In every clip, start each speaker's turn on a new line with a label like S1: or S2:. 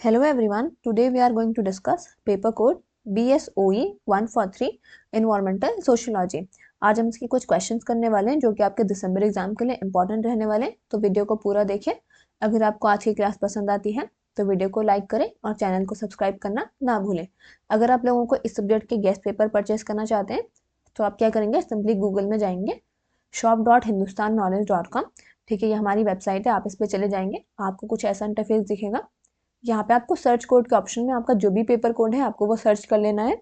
S1: Hello everyone, today we are going to discuss paper code BSOE 143 Environmental Sociology। आज हम इसके कुछ questions करने वाले हैं जो कि आपके दिसंबर एग्जाम के लिए इंपॉर्टेंट रहने वाले हैं, तो वीडियो को पूरा देखें। अगर आपको आज की क्लास पसंद आती है तो वीडियो को लाइक करें और चैनल को सब्सक्राइब करना ना भूलें। अगर आप लोगों को इस सब्जेक्ट के गेस्ट पेपर परचेस करना चाहते हैं तो आप क्या करेंगे, सिंपली गूगल में जाएंगे shop.hindustanknowledge.com। ठीक है, ये हमारी वेबसाइट है, आप इस पर चले जाएंगे, आपको कुछ ऐसा इंटरफेस दिखेगा। यहाँ पे आपको सर्च कोड के ऑप्शन में आपका जो भी पेपर कोड है आपको वो सर्च कर लेना है।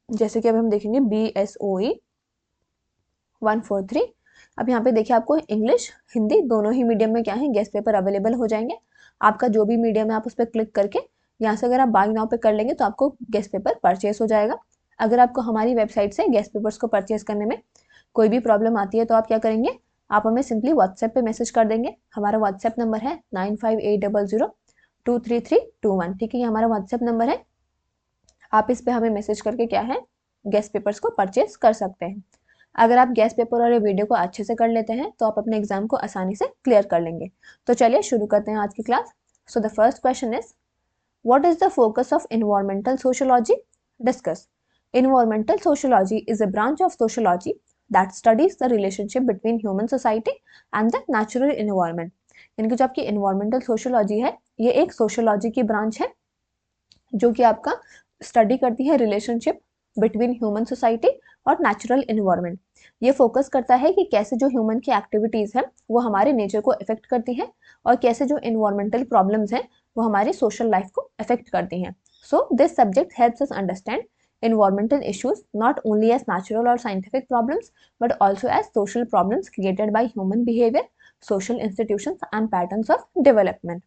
S1: जैसे कि अब हम देखेंगे BSOE 143। अब यहाँ पे देखिए आपको इंग्लिश हिंदी दोनों ही मीडियम में क्या है गेस्ट पेपर अवेलेबल हो जाएंगे। आपका जो भी मीडियम है आप उस पर क्लिक करके यहाँ से अगर आप बाय नाउ पे कर लेंगे तो आपको गेस्ट पेपर परचेस हो जाएगा। अगर आपको हमारी वेबसाइट से गेस्ट पेपर्स को परचेस करने में कोई भी प्रॉब्लम आती है तो आप क्या करेंगे, आप हमें सिंपली व्हाट्सएप पे मैसेज कर देंगे। हमारा व्हाट्सएप नंबर है 9580023321। ठीक है, ये हमारा व्हाट्सएप नंबर है। आप इस पे हमें मैसेज करके क्या है गेस्ट पेपर्स को परचेस कर सकते हैं। अगर आप गेस्ट पेपर और ये वीडियो को अच्छे से कर लेते हैं तो आप अपने एग्जाम को आसानी से क्लियर कर लेंगे। तो चलिए शुरू करते हैं आज की class. So the first question is, what is the focus of environmental sociology? Discuss. Environmental sociology is a branch of sociology that studies the relationship between human society and the natural environment। यानी कि जो आपकी environmental sociology है ये एक sociology की branch है जो कि आपका स्टडी करती है रिलेशनशिप बिटवीन ह्यूमन सोसाइटी और नेचुरल एनवायरनमेंट। ये फोकस करता है कि कैसे जो ह्यूमन की एक्टिविटीज़ है वो हमारे नेचर को इफेक्ट करती हैं और कैसे जो एनवायरमेंटल प्रॉब्लम्स हैं वो हमारी सोशल लाइफ को इफेक्ट करती हैं। So this subject helps us understand environmental issues not only as natural or scientific problems but also as social problems created by human behavior, social institutions and patterns of development।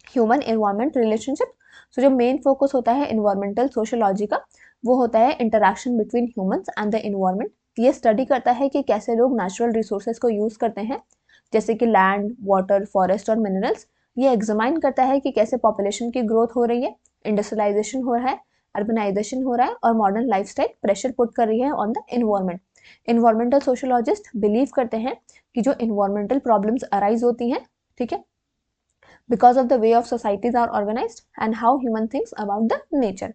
S1: Human environment relationship, so जो main focus होता है environmental sociology का वो होता है interaction between humans and the environment. ये study करता है कि कैसे लोग नेचुरल रिसोर्सेज को यूज़ करते हैं जैसे कि लैंड, वाटर, फॉरेस्ट और मिनरल्स। ये एग्जामाइन करता है कि कैसे पॉपुलेशन की ग्रोथ हो रही है, इंडस्ट्रियलाइजेशन हो रहा है, अर्बनाइजेशन हो रहा है और मॉडर्न लाइफस्टाइल प्रेशर पुट कर रही है on the environment. Environmental sociologist believe करते हैं कि जो एनवायरमेंटल प्रॉब्लम्स अराइज होती हैं, ठीक है, because of the way of societies are organized and how human thinks about the nature.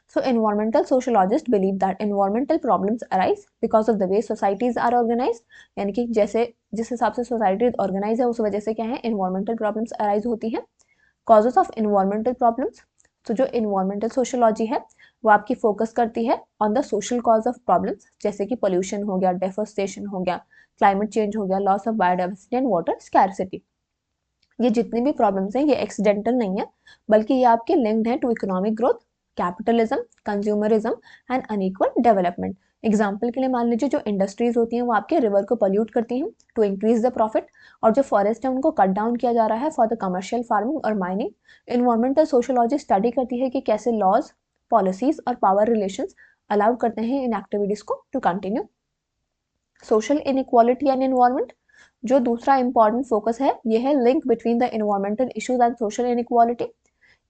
S1: So environmental sociologists believe that environmental problems arise because of the way societies are organized। यानी कि जैसे जिस हिसाब से सोसाइटी ऑर्गेनाइज है उस वजह से क्या है environmental problems arise होती हैं। causes of environmental problems, तो जो environmental sociology है वो आपकी फोकस करती है on the social cause of problems जैसे कि पोल्यूशन हो गया, डेफोरेस्टेशन हो गया, क्लाइमेट चेंज हो गया, loss of biodiversity and water scarcity. ये जितनी भी प्रॉब्लम्स हैं ये एक्सीडेंटल नहीं है बल्कि ये आपके लिंक्ड हैं to economic growth, capitalism, consumerism and unequal development. Example के लिए मान लीजिए जो इंडस्ट्रीज होती हैं वो आपके रिवर को पॉल्यूट करती हैं टू इंक्रीज द प्रॉफिट, और जो फॉरेस्ट है उनको कट डाउन किया जा रहा है फॉर द कमर्शियल फार्मिंग और माइनिंग। इन्वायरमेंटल सोशियोलॉजी स्टडी करती है कि कैसे लॉज, पॉलिसीज और पावर रिलेशंस अलाउ करते हैं इन एक्टिविटीज को to continue. Social inequality and environment, जो दूसरा इंपॉर्टेंट फोकस है ये है link between the environmental issues and social inequality.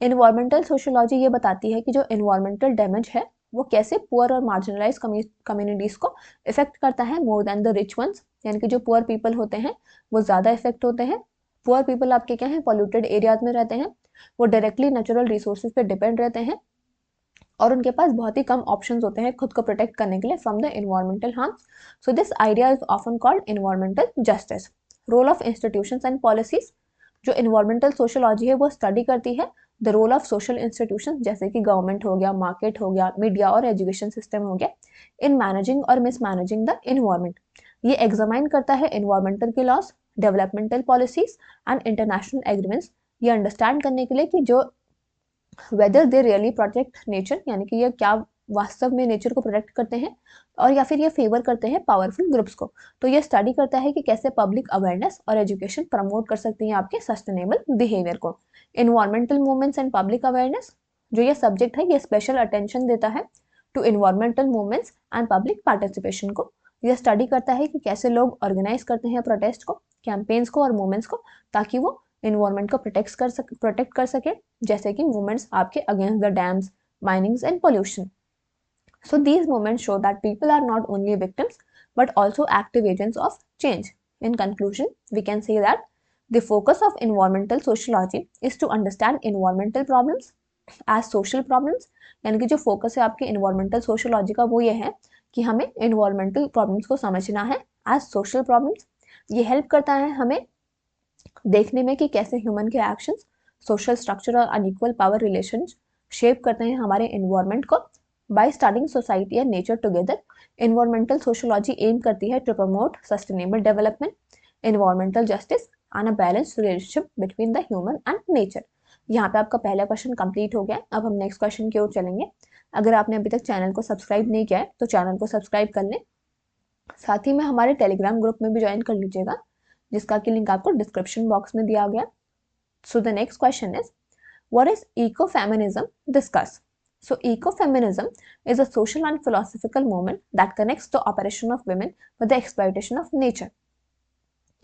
S1: Environmental sociology ये बताती है कि जो एनवायरमेंटल डैमेज है वो कैसे पुअर और मार्जिनलाइज कम्युनिटीज को इफेक्ट करता है more than the rich ones. यानी कि जो पुअर पीपल होते हैं वो ज़्यादा इफेक्ट होते हैं। पुअर पीपल आपके क्या हैं, पॉल्यूटेड एरियाज में रहते हैं, वो डायरेक्टली नेचुरल रिसोर्सेज पे डिपेंड रहते हैं और उनके पास बहुत ही कम ऑप्शंस होते हैं खुद को प्रोटेक्ट करने के लिए from the environmental harms. So this idea is often called environmental justice. Role of institutions and policies, जो एनवायरमेंटल सोशियोलॉजी है वो स्टडी करती है the role of social institution जैसे कि गवर्नमेंट हो गया, मार्केट हो गया, मीडिया और एजुकेशन सिस्टम हो गया इन मैनेजिंग और मिसमैनेजिंग द एनवायरमेंट। ये एग्जामाइन करता है एनवायरमेंटल के loss, developmental policies and international agreements, ये अंडरस्टैंड करने के लिए कि जो whether they really protect nature, यानी कि ये क्या वास्तव में नेचर को प्रोटेक्ट करते हैं और या फिर ये फेवर करते हैं पावरफुल ग्रुप्स को। तो ये स्टडी करता है कि कैसे पब्लिक अवेयरनेस और एजुकेशन प्रमोट कर सकती हैं आपके सस्टेनेबल बिहेवियर को। Environmental movements and public awareness, जो ये सब्जेक्ट है ये स्पेशल अटेंशन देता है to environmental movements and public participation को। यह स्टडी करता है कि कैसे लोग ऑर्गेनाइज करते हैं प्रोटेस्ट को, कैंपेन्स को और मूवमेंट्स को ताकि वो इन्वायरमेंट को प्रोटेक्ट कर सके, जैसे कि मूवमेंट्स आपके against the dams, minings and pollution. So these movements show that people are not only victims but also active agents of change. In conclusion, we can say that the focus of environmental sociology is to understand environmental problems as social problems, यानी कि जो focus है आपके environmental sociology का वो ये है कि हमें इन्वायरमेंटल प्रॉब्लम्स को समझना है एज सोशल प्रॉब्लम्स। ये हेल्प करता है हमें देखने में कि कैसे ह्यूमन के एक्शंस सोशल स्ट्रक्चर और अनइक्वल पावर रिलेशन शेप करते हैं हमारे इन्वायरमेंट को। By studying society and nature together, environmental sociology aim करती है to promote sustainable development, environmental justice and a balanced relationship between the human and nature. यहाँ पे आपका पहला क्वेश्चन कंप्लीट हो गया। अब हम नेक्स्ट क्वेश्चन की ओर चलेंगे। अगर आपने अभी तक चैनल को सब्सक्राइब नहीं किया है तो चैनल को सब्सक्राइब कर लें, साथ ही में हमारे टेलीग्राम ग्रुप में भी ज्वाइन कर लीजिएगा, जिसका की लिंक आपको डिस्क्रिप्शन बॉक्स में दिया गया। So the next question is, what is ecofeminism? Discuss. So ecofeminism is a social and philosophical movement that connects the operation of women with the exploitation of nature।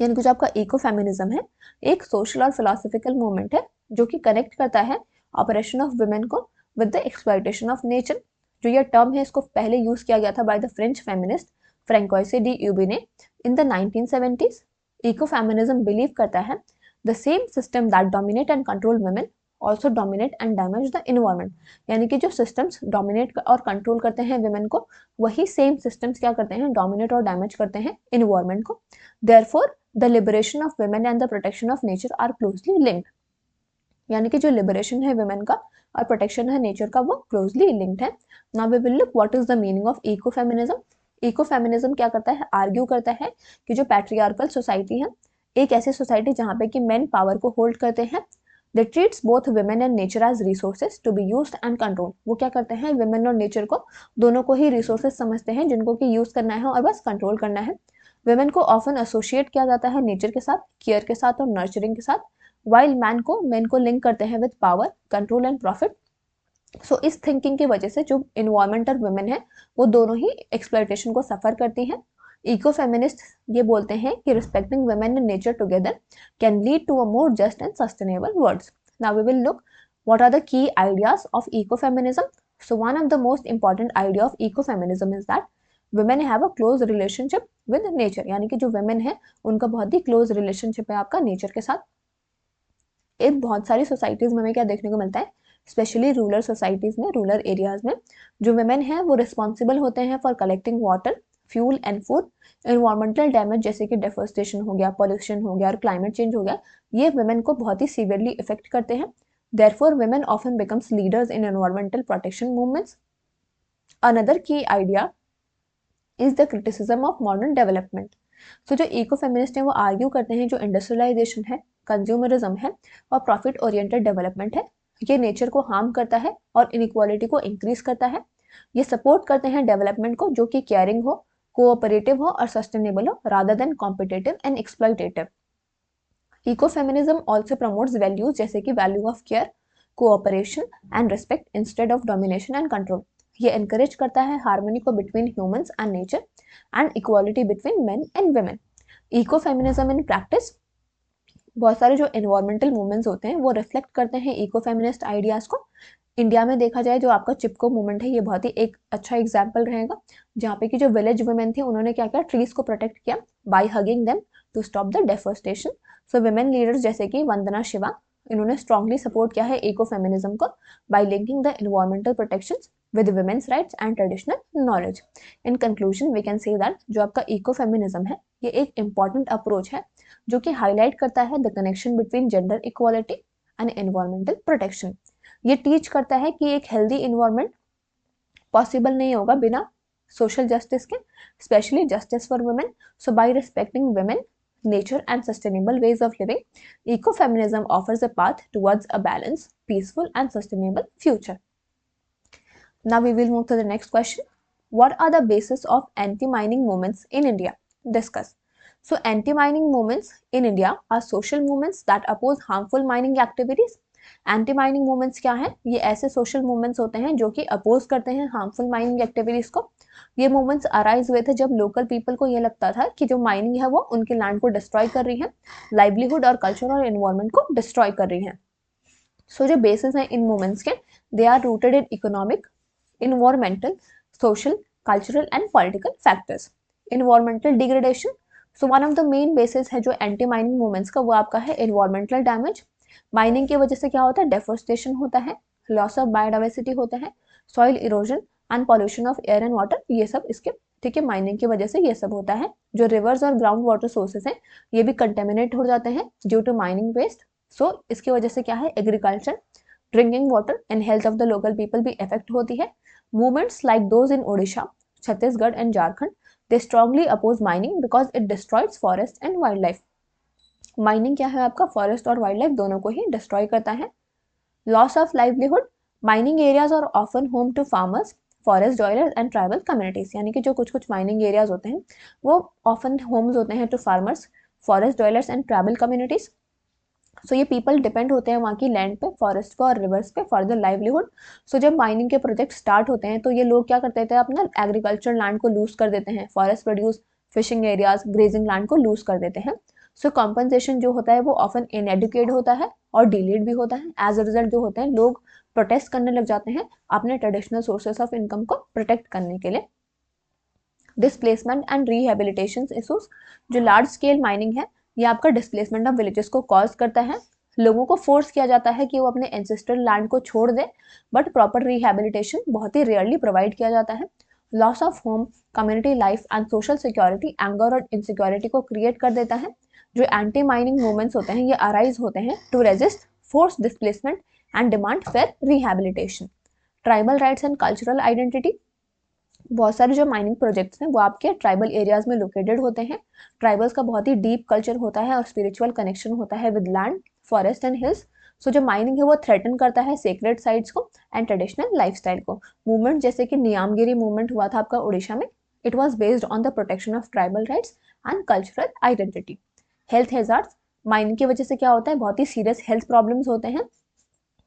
S1: यानी कि जो आपका ecofeminism है एक social और फिलोसफिकल मूवमेंट है जो कि कनेक्ट करता है ऑपरेशन ऑफ वुमेन को with the exploitation of nature. जो ये टर्म है इसको पहले यूज किया गया था by the French feminist Francoise de Eaubonne in the 1970s। Ecofeminism believe करता है the same system that dominate and control women also dominate and damage the environment, यानी कि जो सिस्टम्स डोमिनेट और कंट्रोल करते हैं वुमेन को वही सेम सिस्टम्स क्या करते हैं, डोमिनेट और डैमेज करते हैं इन्वायरमेंट को। Therefore the liberation of women and the protection of nature are closely linked, यानी कि जो लिबरेशन है वुमेन का और प्रोटेक्शन है नेचर का वो क्लोजली लिंक्ड है। Now we will look what is the meaning of ecofeminism. Ecofeminism क्या करता है, आर्ग्यू करता है कि जो पैट्रियार्कल सोसाइटी है एक ऐसी सोसाइटी जहाँ पे कि मेन पावर को होल्ड करते हैं। They treats both women and nature as resources to be used and control. वो क्या करते हैं, वुमेन और नेचर को दोनों को ही रिसोर्सेज समझते हैं जिनको कि यूज करना है और बस कंट्रोल करना है। वुमेन को ऑफन एसोसिएट किया जाता है नेचर के साथ, केयर के साथ और नर्चरिंग के साथ, वाइल मैन को लिंक करते हैं with power, control and profit. So इस थिंकिंग की वजह से जो इन्वायरमेंट और वुमेन है वो दोनों ही एक्सप्लॉयटेशन को सफर करती हैं। इको फेमिनिस्ट ये बोलते हैं कि respecting women and nature together can lead to a more just and sustainable world. Now we will look what are the key ideas of ecofeminism. So one of the most important idea of ecofeminism is that women have a close relationship with nature, यानी कि जो women है उनका बहुत ही close relationship है आपका nature के साथ। एक बहुत सारी सोसाइटीज में हमें क्या देखने को मिलता है, स्पेशली रूरल सोसाइटीज में, रूरल एरियाज में जो वुमेन है वो रिस्पॉन्सिबल होते हैं for collecting water, fuel and food. Environmental damage जैसे कि डेफोरेस्टेशन हो गया, पॉल्यूशन हो गया और क्लाइमेट चेंज हो गया, ये वुमेन को बहुत ही सीवियरली इफेक्ट करते हैं। Therefore women often becomes leaders in environmental protection movements. Another key idea is the criticism of modern development. So जो इको फेमिनिस्ट है वो आर्ग्यू करते हैं जो इंडस्ट्रियलाइजेशन है, कंज्यूमरिज्म है और प्रॉफिट ओरिएंटेड डेवलपमेंट है ये नेचर को हार्म करता है और इनइक्वालिटी को इंक्रीज करता है। ये सपोर्ट करते हैं डेवलपमेंट को जो कि केयरिंग हो, कोऑपरेटिव हो और सस्टेनेबल हो rather than competitive and exploitative. Eco feminism also promotes values जैसे कि value of care, cooperation and respect instead of domination and control. ये एनकरेज करता है हार्मनी को between humans and nature and equality between men and women. Eco feminism in practice, बहुत सारे जो environmental movements होते हैं वो रिफ्लेक्ट करते हैं इको फेमिनिस्ट आइडियाज को। इंडिया में देखा जाए जो आपका चिपको मूवमेंट है ये बहुत ही एक अच्छा एग्जाम्पल रहेगा, जहाँ पे कि जो विलेज वुमेन थी उन्होंने क्या किया, ट्रीज को प्रोटेक्ट किया by hugging them to stop the deforestation. So women leaders जैसे कि वंदना शिवा इन्होंने स्ट्रांगली सपोर्ट किया है इको फेमिनिज्म को by linking the environmental protection with women's rights and traditional knowledge. In conclusion we can say that जो आपका eco feminism है ये एक इंपॉर्टेंट अप्रोच है जो कि हाईलाइट करता है the connection between gender equality and environmental protection. ये टीच करता है कि एक हेल्दी इन्वायरमेंट पॉसिबल नहीं होगा बिना सोशल जस्टिस के, especially justice for women. So by respecting women, nature and sustainable ways of living, ecofeminism offers a path towards a balanced, peaceful and sustainable future. Now we will move to the next question. What are the basis of anti-mining movements in India? Discuss. So anti-mining movements in India are social movements that oppose harmful mining activities. Anti mining movements क्या है, ये ऐसे social movements होते हैं जो कि oppose करते हैं हार्मफुल माइनिंग एक्टिविटीज को। ये मूवमेंट्स अराइज हुए थे जब लोकल पीपल को ये लगता था कि जो माइनिंग है वो उनके लैंड को डिस्ट्रॉय कर रही है, लाइवलीहुड और कल्चर और एनवायरमेंट को डिस्ट्रॉय कर रही है। सो जो बेसिस हैं इन मूवमेंट्स के, they are rooted in economic, environmental, social, cultural and political factors. Environmental degradation, so one of the main basis है जो एंटी माइनिंग मूवमेंट्स का, वो आपका है एनवायरमेंटल डैमेज। माइनिंग की वजह से क्या होता है, डेफोरेस्टेशन होता है, लॉस ऑफ बायोडाइवर्सिटी होता है, soil erosion and pollution of air and water, ये सब इसके, ठीक है, माइनिंग की वजह से ये सब होता है। जो रिवर्स और ग्राउंड वाटर सोर्सेस हैं ये भी कंटेमिनेट हो जाते हैं ड्यू टू माइनिंग वेस्ट। सो इसकी वजह से क्या है, agriculture, drinking water and health of the local people भी इफेक्ट होती है। Movements like those in Odisha, Chhattisgarh and Jharkhand, they strongly oppose mining because it destroys forest and wildlife. Mining क्या है आपका, फॉरेस्ट और वाइल्ड लाइफ दोनों को ही डिस्ट्रॉय करता है। Loss of livelihood, mining areas are often home to farmers, forest dwellers and tribal communities, यानी कि जो कुछ कुछ माइनिंग एरियाज होते हैं वो ऑफन होम्स होते हैं to farmers, forest dwellers and tribal communities. So ये पीपल डिपेंड होते हैं वहाँ की लैंड पे, फॉरेस्ट पे और रिवर्स पे फॉर द लाइवलीहुड। सो जब माइनिंग के प्रोजेक्ट स्टार्ट होते हैं तो ये लोग क्या करते थे, अपना एग्रीकल्चर लैंड को लूज कर देते हैं, forest produce, fishing areas, grazing land को लूज कर देते हैं। सो कॉम्पनसेशन जो होता है वो ऑफन इनएडुकेट होता है और डिलेड भी होता है। एज अ रिजल्ट जो होते हैं लोग प्रोटेस्ट करने लग जाते हैं अपने ट्रेडिशनल सोर्सेस ऑफ इनकम को प्रोटेक्ट करने के लिए। डिस्प्लेसमेंट एंड रिहेबिलिटेशन इशूज, जो लार्ज स्केल माइनिंग है ये आपका डिस्प्लेसमेंट ऑफ विलेजेस को कॉज करता है। लोगों को फोर्स किया जाता है कि वो अपने एंसेस्ट्रल लैंड को छोड़ दे, बट प्रॉपर रिहेबिलिटेशन बहुत ही रेयरली प्रोवाइड किया जाता है। Loss of home, community life and social security, anger और इनसिक्योरिटी को क्रिएट कर देता है। जो एंटी माइनिंग मूवमेंट्स होते हैं ये अराइज होते हैं to resist force displacement and demand fair rehabilitation. Tribal rights and cultural identity, बहुत सारे जो माइनिंग प्रोजेक्ट्स हैं वो आपके ट्राइबल एरियाज में लोकेटेड होते हैं। ट्राइबल्स का बहुत ही डीप कल्चर होता है और स्पिरिचुअल कनेक्शन होता है with land, forest and hills. So जो माइनिंग है वो थ्रेटन करता है सेक्रेड साइट्स को एंड ट्रेडिशनल लाइफस्टाइल को। मूवमेंट जैसे कि नियामगिरी मूवमेंट हुआ था आपका उड़ीसा में, it was based on the protection of tribal rights and cultural identity. Health hazards, mining की वजह से क्या होता है, बहुत ही सीरियस हेल्थ प्रॉब्लम्स होते हैं।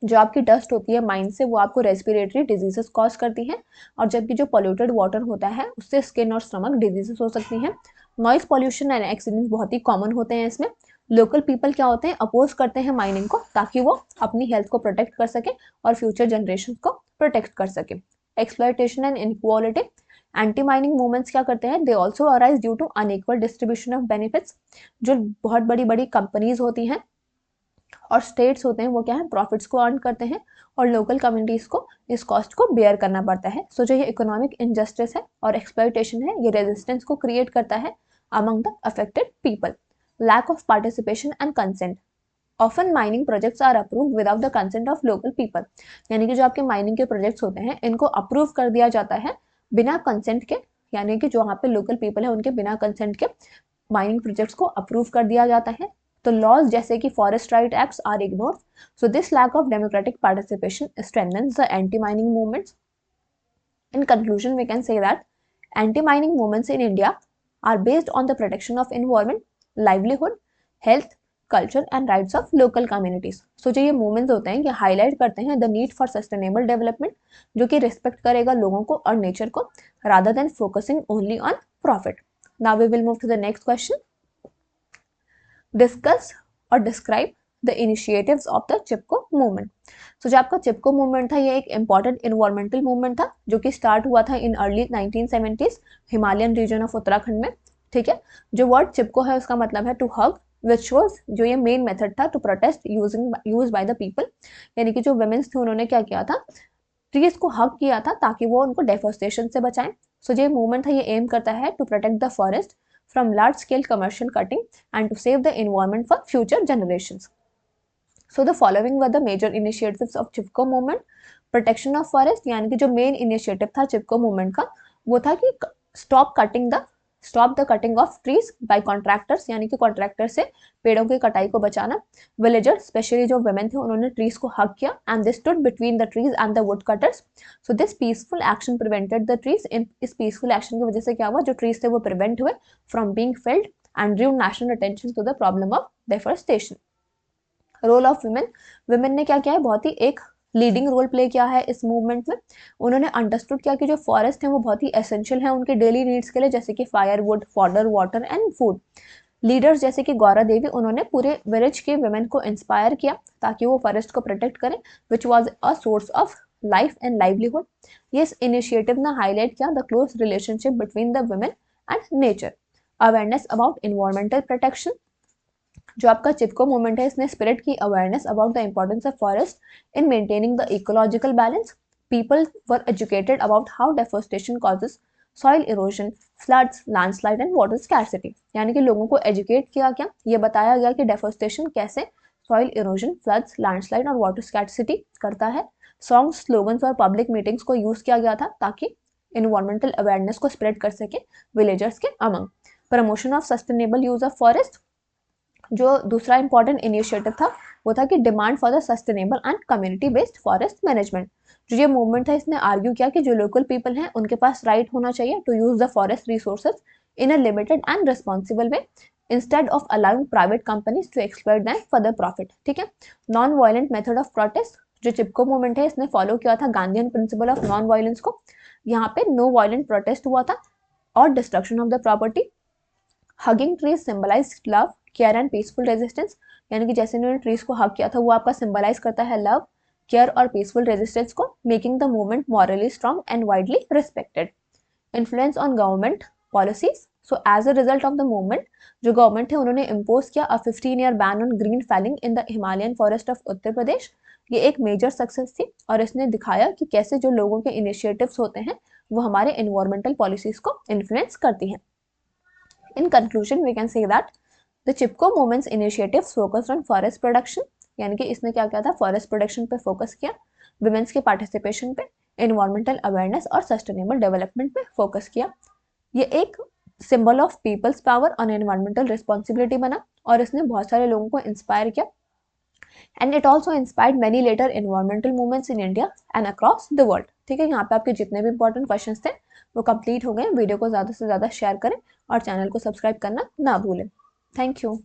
S1: जो आपकी डस्ट होती है माइन से वो आपको रेस्पिरेटरी डिजीजेस कॉज करती है, और जबकि जो पोल्यूटेड वाटर होता है उससे स्किन और स्टमक डिजीजेस हो सकती हैं। नॉइज पॉल्यूशन एंड एक्सीडेंट्स बहुत ही कॉमन होते हैं इसमें। लोकल पीपल क्या होते हैं, अपोज करते हैं माइनिंग को ताकि वो अपनी हेल्थ को प्रोटेक्ट कर सके और फ्यूचर जनरेशन को प्रोटेक्ट कर सके। Exploitation and inequality, anti mining movements क्या करते हैं, they also arise due to unequal distribution of benefits. जो बहुत बड़ी बड़ी कंपनीज होती हैं और स्टेट्स होते हैं वो क्या है, प्रॉफिट्स को अर्न करते हैं और लोकल कम्युनिटीज को इस कॉस्ट को बेयर करना पड़ता है। सो जो ये इकोनॉमिक इनजस्टिस है और एक्सप्लॉयटेशन है ये रेजिस्टेंस को क्रिएट करता है among the affected people. Lack of participation and consent, often mining projects are approved without the consent of local people, यानी कि जो आपके माइनिंग के प्रोजेक्ट्स होते हैं इनको अप्रूव कर दिया जाता है बिना कंसेंट के, यानी कि जो वहाँ पे लोकल पीपल है उनके बिना कंसेंट के माइनिंग प्रोजेक्ट्स को अप्रूव कर दिया जाता है। तो लॉज जैसे कि forest right acts are ignored. So this lack of democratic participation strengthens the anti mining movements. In conclusion, we can say that anti-mining movements in India are based on the protection of environment, livelihood, health, culture and rights of local communities. So जो ये movements होते हैं ये highlight करते हैं the need for sustainable development, जो कि respect करेगा लोगों को और nature को rather than focusing only on profit. Now we will move to the next question. Discuss or describe the initiatives of the Chipko movement. तो जो आपका चिपको मूवमेंट था ये एक इंपॉर्टेंट इन्वायरमेंटल मूवमेंट था जो कि स्टार्ट हुआ था in early 1970s Himalayan region of Uttarakhand में। ठीक है, जो वर्ड चिपको है उसका मतलब है टू हग, विच वाज जो ये मेन मेथड था to protest use by the people, यानी कि जो वुमेन्स थे उन्होंने क्या किया था, ट्रीज को हग किया था ताकि वो उनको डेफोरेस्टेशन से बचाएं। सो जो मूवमेंट था ये एम करता है to protect the forest from large scale commercial cutting and to save the environment for future generations. So the following were the major initiatives of Chipko movement. Protection of forest, यानी कि जो main initiative था चिपको movement का वो था कि stop the cutting of trees by contractors, यानी कि कॉन्ट्रैक्टर से पेड़ों की कटाई को बचाना। विलेजर्स स्पेशली जो वुमेन थे उन्होंने ट्रीज को हग किया and they stood between the trees and the wood cutters. So this peaceful action prevented the trees. इस पीसफुल एक्शन की वजह से क्या हुआ, जो ट्रीज थे वो प्रिवेंट हुए from being felled and drew national attention to the problem of deforestation. Role of women, women ने क्या किया है, बहुत ही एक लीडिंग रोल प्ले किया है इस मूवमेंट में। उन्होंने अंडरस्टूड किया कि जो फॉरेस्ट है वो बहुत ही एसेंशियल है उनके डेली नीड्स के लिए, जैसे कि firewood, fodder, water and food. Leaders जैसे कि गौरा देवी उन्होंने पूरे विलेज के वुमेन को इंस्पायर किया ताकि वो फॉरेस्ट को प्रोटेक्ट करें, which was a source of life and livelihood. ये इनिशिएटिव ने हाईलाइट किया the close relationship between the women and nature. Awareness about environmental protection, जो आपका चिपको मूवमेंट है इसने स्प्रेड की awareness about the importance of forest in maintaining the ecological balance. People were educated about how deforestation causes soil erosion, floods, landslide and water scarcity. यानी कि लोगों को educate किया गया, ये बताया गया कि डेफोरेस्टेशन कैसे सॉइल इरोजन, फ्लड्स, लैंडस्लाइड और वाटर स्कैर्सिटी करता है. सॉन्ग्स, स्लोगन्स और पब्लिक मीटिंग्स को यूज किया गया था ताकि इन्वायरमेंटल अवेयरनेस को स्प्रेड कर सके विलेजर्स के among. Promotion of sustainable use of forest, जो दूसरा इंपॉर्टेंट इनिशिएटिव था वो था कि demand for the sustainable and community based forest management. जो ये मूवमेंट है इसने आर्ग्यू किया कि जो लोकल पीपल हैं उनके पास राइट होना चाहिए to use the forest resources in a limited and responsible way instead of allowing private companies to exploit them for the profit. ठीक है. Non violent method of protest, जो चिपको मूवमेंट है इसने follow किया था Gandhian principle of non violence को. यहाँ पे नो वायलेंट प्रोटेस्ट हुआ था और destruction of the property. Hugging trees symbolize love, care and peaceful resistance, यानी कि जैसे इन्होंने ट्रीज को हग किया था वो आपका सिंबलाइज करता है लव, केयर और पीसफुल रेजिस्टेंस को, making the movement morally strong and widely respected. Influence on government policies, so as a result of the movement जो गवर्नमेंट है उन्होंने इम्पोज किया a 15-year ban on green felling in the Himalayan forest of Uttar Pradesh. ये एक major success थी और इसने दिखाया कि कैसे जो लोगों के इनिशिएटिव्स होते हैं वो हमारे एनवायरमेंटल पॉलिसीज को इन्फ्लुएंस करती हैं. In conclusion, we can say that the Chipko movements initiatives focused on forest production, यानी कि इसने क्या किया था, फॉरेस्ट प्रोडक्शन पे फोकस किया, विमेंस के पार्टिसिपेशन पे, एनवायरमेंटल अवेयरनेस और सस्टेनेबल डेवलपमेंट पे फोकस किया. ये एक symbol of people's power on environmental responsibility बना और इसने बहुत सारे लोगों को इंस्पायर किया. And it also inspired many later environmental movements in India and across the world. ठीक है. यहाँ पे आपके जितने भी इंपॉर्टेंट क्वेश्चन थे वो कंप्लीट हो गए. वीडियो को ज़्यादा से ज़्यादा शेयर करें और चैनल को सब्सक्राइब करना ना भूलें. Thank you.